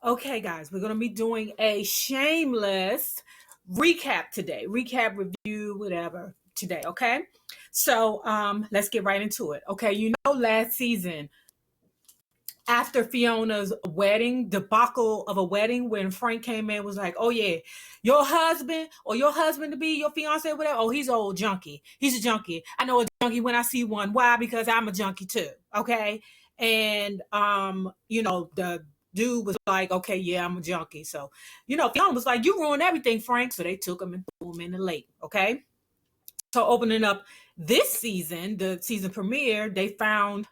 Okay, guys, we're going to be doing a shameless recap today. Recap, review, whatever today, okay? So let's get right into it. Okay, last season, after Fiona's wedding, debacle of a wedding, when Frank came in, was like, oh yeah, your husband or your husband to be, your fiance, whatever, oh, he's an old junkie. He's a junkie. I know a junkie when I see one. Why? Because I'm a junkie too. Okay. And the dude was like, okay, yeah, I'm a junkie. So, Fiona was like, you ruined everything, Frank. So they took him and threw him in the lake. Okay. So opening up this season, the season premiere, they found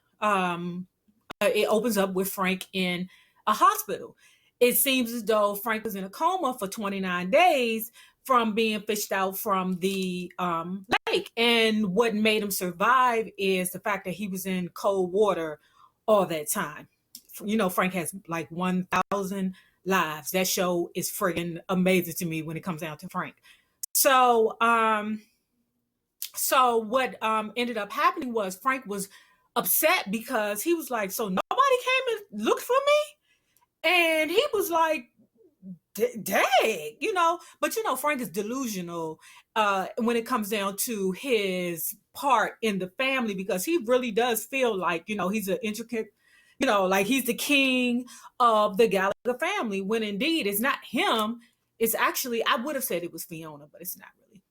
it opens up with Frank in a hospital. It seems as though Frank was in a coma for 29 days from being fished out from the lake. And what made him survive is the fact that he was in cold water all that time. Frank has like 1,000 lives. That show is friggin' amazing to me when it comes down to Frank. So what ended up happening was Frank was upset because he was like, so nobody came and looked for me? And he was like, dang, but Frank is delusional when it comes down to his part in the family, because he really does feel like, he's an intricate, like he's the king of the Gallagher family, when indeed it's not him. It's actually, I would have said it was Fiona, but it's not really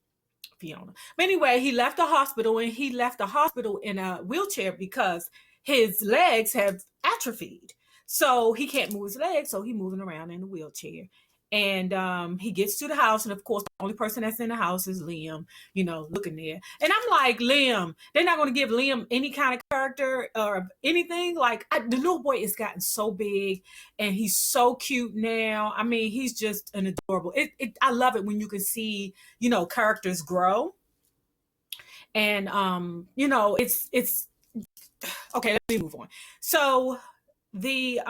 Fiona. But anyway, he left the hospital, and he left the hospital in a wheelchair because his legs have atrophied. So he can't move his legs, so he's moving around in a wheelchair. And he gets to the house, and of course, the only person that's in the house is Liam, looking there. And I'm like, Liam, they're not going to give Liam any kind of character or anything. Like, the little boy has gotten so big, and he's so cute now. I mean, he's just an adorable. I love it when you can see, characters grow. And it's okay. Let me move on. So the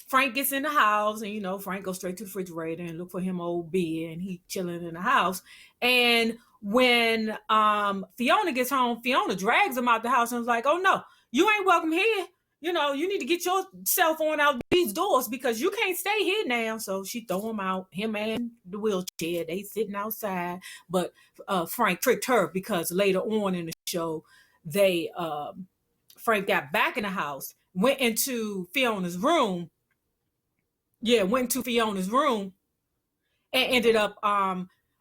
Frank gets in the house, and Frank goes straight to the refrigerator and look for him old beer, and he chilling in the house. And when Fiona gets home, Fiona drags him out the house and was like, oh no, you ain't welcome here. You need to get yourself on out these doors, because you can't stay here now. So she throw him out, him and the wheelchair. They sitting outside. But Frank tricked her, because later on in the show, Frank got back in the house, went into Fiona's room. Yeah, went to Fiona's room and ended up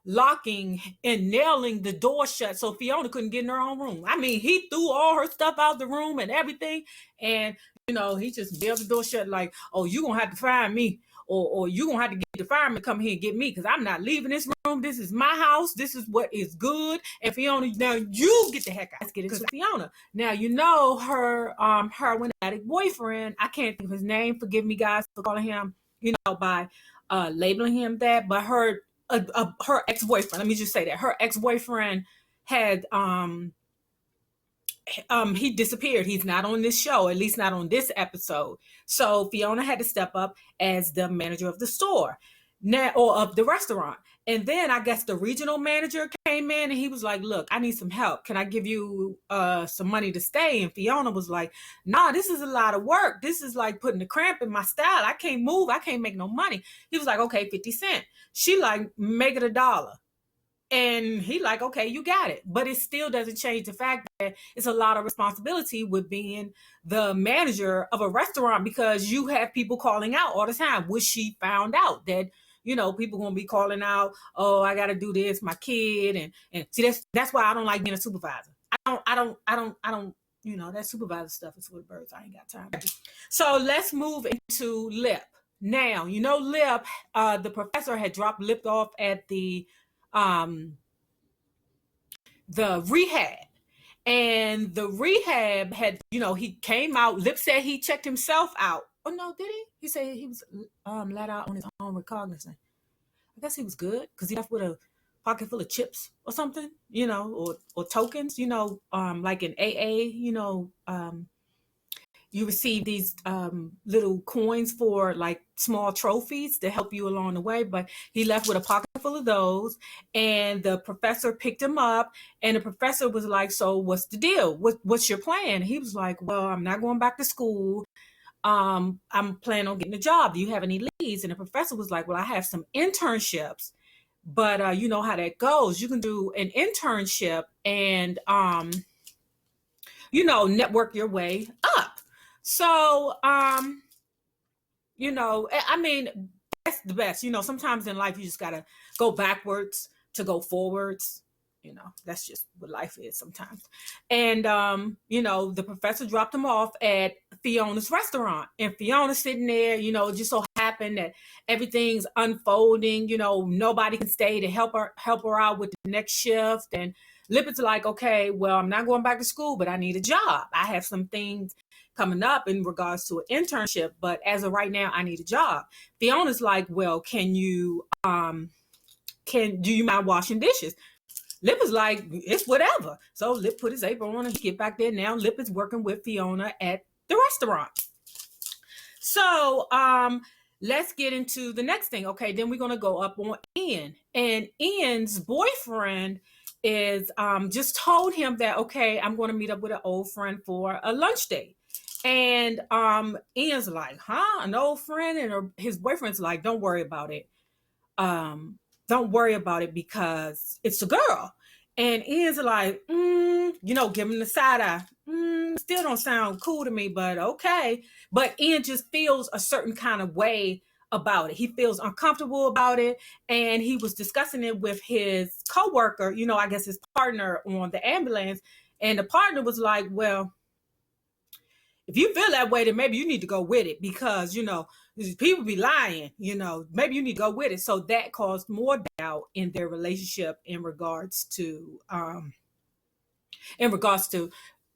locking and nailing the door shut so Fiona couldn't get in her own room. I mean, he threw all her stuff out the room and everything. And, he just nailed the door shut like, oh, you're going to have to find me. Or you're going to have to get the fireman to come here and get me, because I'm not leaving this room. This is my house. This is what is good. And Fiona, now you get the heck out. Let's get into Fiona. Now, her heroinatic boyfriend, I can't think of his name. Forgive me, guys, for calling him, by labeling him that. But her ex-boyfriend, let me just say that, her ex-boyfriend had he disappeared. He's not on this show, at least not on this episode. So Fiona had to step up as the manager of the store now, or of the restaurant. And then I guess the regional manager came in, and he was like, look, I need some help. Can I give you some money to stay? And Fiona was like, nah, this is a lot of work. This is like putting a cramp in my style. I can't move. I can't make no money. He was like, okay, 50 cents. She like, make it $1. And he like, okay, you got it. But it still doesn't change the fact that it's a lot of responsibility with being the manager of a restaurant, because you have people calling out all the time, which she found out that, people going to be calling out, oh, I got to do this, my kid. And see, that's why I don't like being a supervisor. I don't, that supervisor stuff is for the birds. I ain't got time. So let's move into Lip. Now, Lip, the professor had dropped Lip off at the rehab, and the rehab had, he came out. Lip said he checked himself out. Oh no, did he? He said he was let out on his own recognizance. I guess he was good, because he left with a pocket full of chips or something, or tokens, like in AA, you receive these little coins for like small trophies to help you along the way. But he left with a pocket full of those, and the professor picked him up, and the professor was like, so what's the deal? What's your plan? He was like, well, I'm not going back to school. I'm planning on getting a job. Do you have any leads? And the professor was like, well, I have some internships, but you know how that goes. You can do an internship and network your way up. So I mean, that's the best. Sometimes in life you just gotta go backwards to go forwards. That's just what life is sometimes. And the professor dropped him off at Fiona's restaurant, and Fiona's sitting there. It just so happened that everything's unfolding. Nobody can stay to help her out with the next shift. And Lippett's like, okay, well, I'm not going back to school, but I need a job. I have some things coming up in regards to an internship, but as of right now, I need a job. Fiona's like, well, do you mind washing dishes? Lip is like, it's whatever. So Lip put his apron on and he get back there. Now Lip is working with Fiona at the restaurant. So let's get into the next thing. Okay, then we're gonna go up on Ian. And Ian's boyfriend is just told him that, okay, I'm gonna meet up with an old friend for a lunch date. And Ian's like, huh? An old friend? And his boyfriend's like, don't worry about it. Don't worry about it because it's a girl. And Ian's like, give him the side eye. Still don't sound cool to me, but okay. But Ian just feels a certain kind of way about it. He feels uncomfortable about it. And he was discussing it with his coworker, I guess his partner on the ambulance. And the partner was like, well, if you feel that way, then maybe you need to go with it because, people be lying, maybe you need to go with it. So that caused more doubt in their relationship in regards to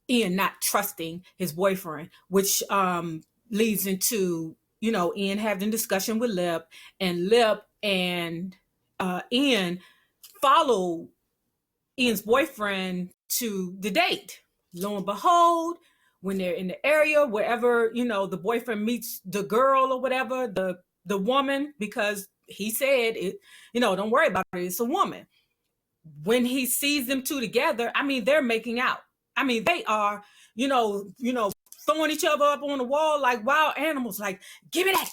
Ian not trusting his boyfriend, which leads into, Ian having a discussion with Lip and Ian follow Ian's boyfriend to the date. Lo and behold, when they're in the area, wherever, the boyfriend meets the girl or whatever, the woman, because he said it, don't worry about it, it's a woman. When he sees them two together, I mean, they're making out. I mean, they are, throwing each other up on the wall like wild animals, like, give me that,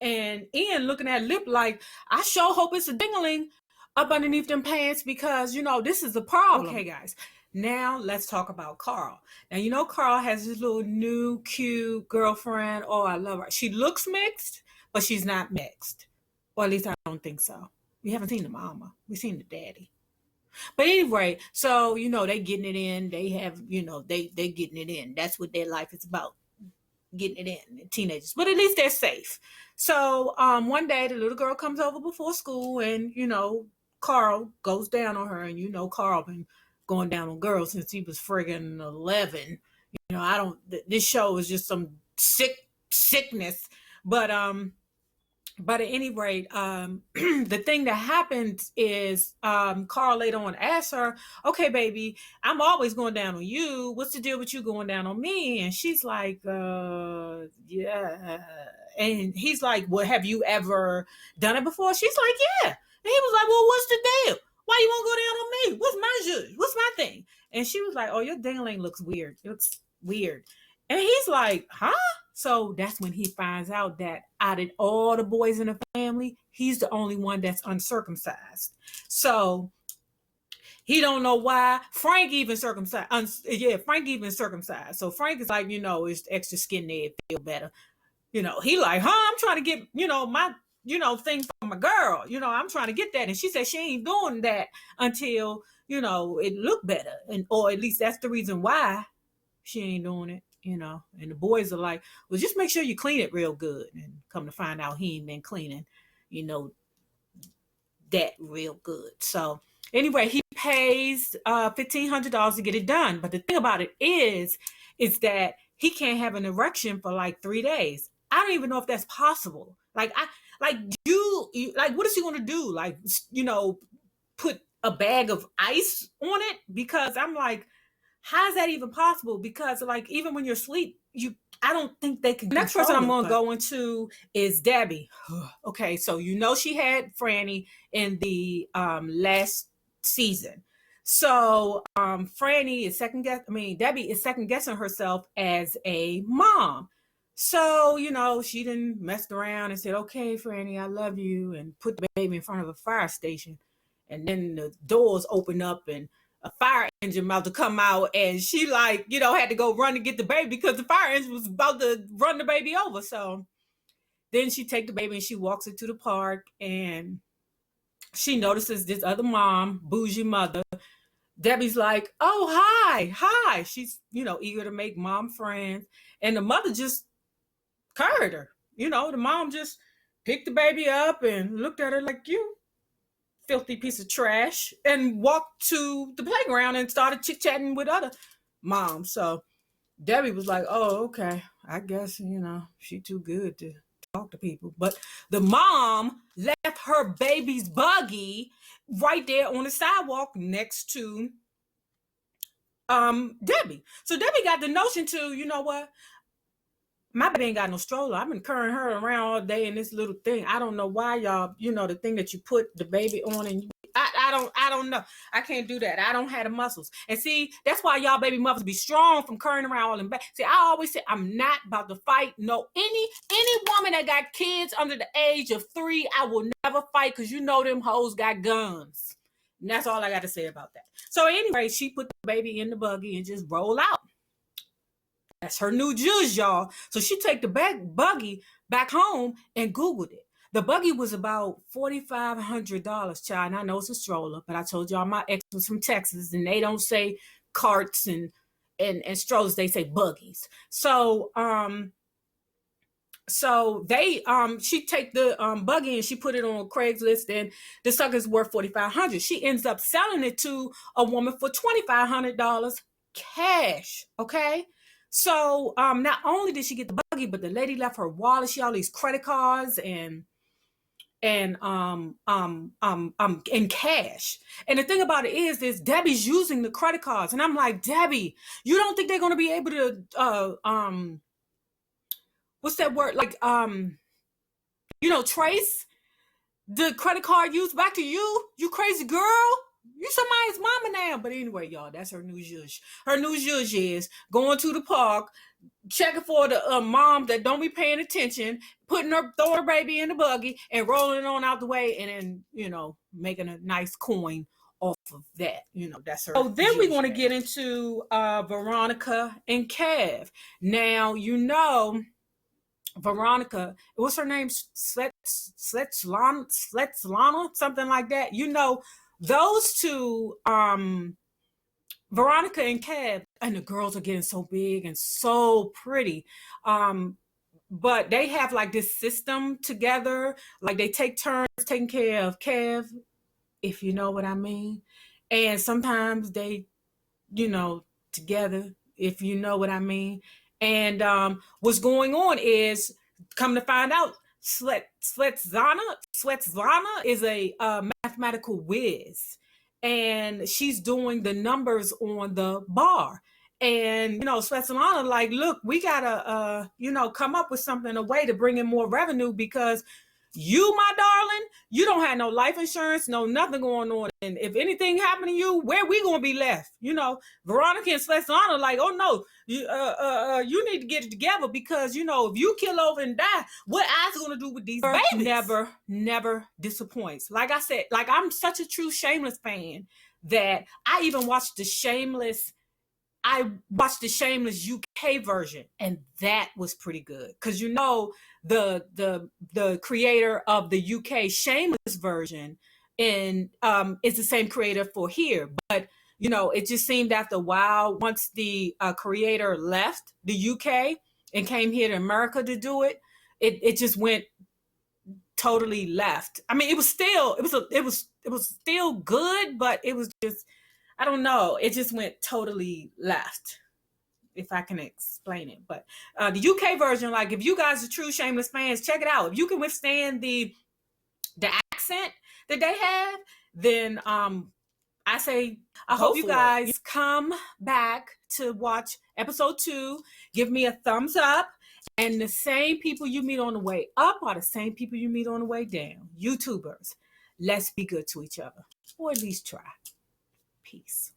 and Ian looking at Lip like, I sure hope it's a dingling up underneath them pants because, this is a problem. Okay, guys. Now let's talk about Carl. Now, Carl has this little new cute girlfriend. Oh, I love her. She looks mixed, but she's not mixed. Or at least I don't think so. We haven't seen the mama. We've seen the daddy. But anyway, so, they getting it in. They have, they getting it in. That's what their life is about. Getting it in, teenagers. But at least they're safe. So one day the little girl comes over before school and, Carl goes down on her. And, Carl been going down on girls since he was friggin' 11. This show is just some sickness. But at any rate, the thing that happens is Carl later on asks her, okay, baby, I'm always going down on you. What's the deal with you going down on me? And she's like, yeah. And he's like, well, have you ever done it before? She's like, yeah. And he was like, well, what's the deal? Why you won't go down on me? What's my judge? What's my thing? And she was like, oh, your dangling looks weird. It looks weird. And he's like, huh? So that's when he finds out that out of all the boys in the family, he's the only one that's uncircumcised. So he don't know why. Frank even circumcised. Frank even circumcised. So Frank is like, it's extra skin there, it feel better. He like, I'm trying to get, my thing from my girl. I'm trying to get that. And she said she ain't doing that until, it look better. Or at least that's the reason why she ain't doing it, And the boys are like, well, just make sure you clean it real good. And come to find out he ain't been cleaning, that real good. So anyway, he pays $1,500 to get it done. But the thing about it is that he can't have an erection for like 3 days. I don't even know if that's possible. Like, what is he going to do? Like, put a bag of ice on it? Because I'm like, how is that even possible? Because like, even when you're asleep, I don't think they can. The next person I'm going to go into is Debbie. Okay. So, she had Franny in the last season. So Franny is Debbie is second guessing herself as a mom. So, she didn't mess around and said, okay, Franny, I love you, and put the baby in front of a fire station. And then the doors open up and a fire engine about to come out, and she had to go run to get the baby because the fire engine was about to run the baby over. So then she take the baby and she walks into the park, and she notices this other mom, bougie mother. Debbie's like, oh, hi. She's, eager to make mom friends. And the mother just curved her. The mom just picked the baby up and looked at her like, you filthy piece of trash, and walked to the playground and started chit-chatting with other moms. So Debbie was like, oh, okay. I guess, she too good to talk to people. But the mom left her baby's buggy right there on the sidewalk next to Debbie. So Debbie got the notion to, you know what? My baby ain't got no stroller. I've been carrying her around all day in this little thing. I don't know why y'all, the thing that you put the baby on, and I don't know. I can't do that. I don't have the muscles. And see, that's why y'all baby mothers be strong from carrying around all them back. See, I always say I'm not about to fight. No, any woman that got kids under the age of 3, I will never fight, because them hoes got guns. And that's all I got to say about that. So anyway, she put the baby in the buggy and just roll out. That's her new juice, y'all. So she take the buggy back home and Googled it. The buggy was about $4,500, child. And I know it's a stroller, but I told y'all my ex was from Texas, and they don't say carts and strollers. They say buggies. So they she take the buggy and she put it on Craigslist, and the sucker's worth $4,500. She ends up selling it to a woman for $2,500 cash. Okay. So not only did she get the buggy, but the lady left her wallet. She had all these credit cards and in cash. And the thing about it is Debbie's using the credit cards, and I'm like, Debbie, you don't think they're gonna be able to what's that word? Like trace the credit card used back to you? You crazy girl. You somebody's mama now. But anyway, y'all, that's her new zhuzh. Her new zhuzh is going to the park, checking for the mom that don't be paying attention, throwing her baby in the buggy and rolling it on out the way, and then, making a nice coin off of that. That's her. So then we're going to get into Veronica and Kev. Now, Veronica, what's her name? Svetlana, something like that. Those two, Veronica and Kev, and the girls are getting so big and so pretty. But they have like this system together. Like they take turns taking care of Kev, if you know what I mean. And sometimes they, together, if you know what I mean. And what's going on is, come to find out, Svetlana is a mathematical whiz, and she's doing the numbers on the bar. And Svetlana like, look, we gotta come up with something, a way to bring in more revenue, because you, my darling, you don't have no life insurance, no nothing going on. And if anything happened to you, where we gonna be left? Veronica and Svetlana like, oh no, you need to get it together, because if you kill over and die, what I's gonna do with these babies? Never disappoints. Like I said, like I'm such a true Shameless fan that I even watched the Shameless UK version, and that was pretty good, because the creator of the UK Shameless version and is the same creator for here, but it just seemed after a while, once the creator left the UK and came here to America to do it, it just went totally left. I mean, it was still good, but it was just, I don't know, it just went totally left, if I can explain it. But the UK version, like, if you guys are true Shameless fans, check it out. If you can withstand the accent that they have, then I say, I hope you guys come back to watch episode 2. Give me a thumbs up. And the same people you meet on the way up are the same people you meet on the way down. YouTubers, let's be good to each other, or at least try. peace.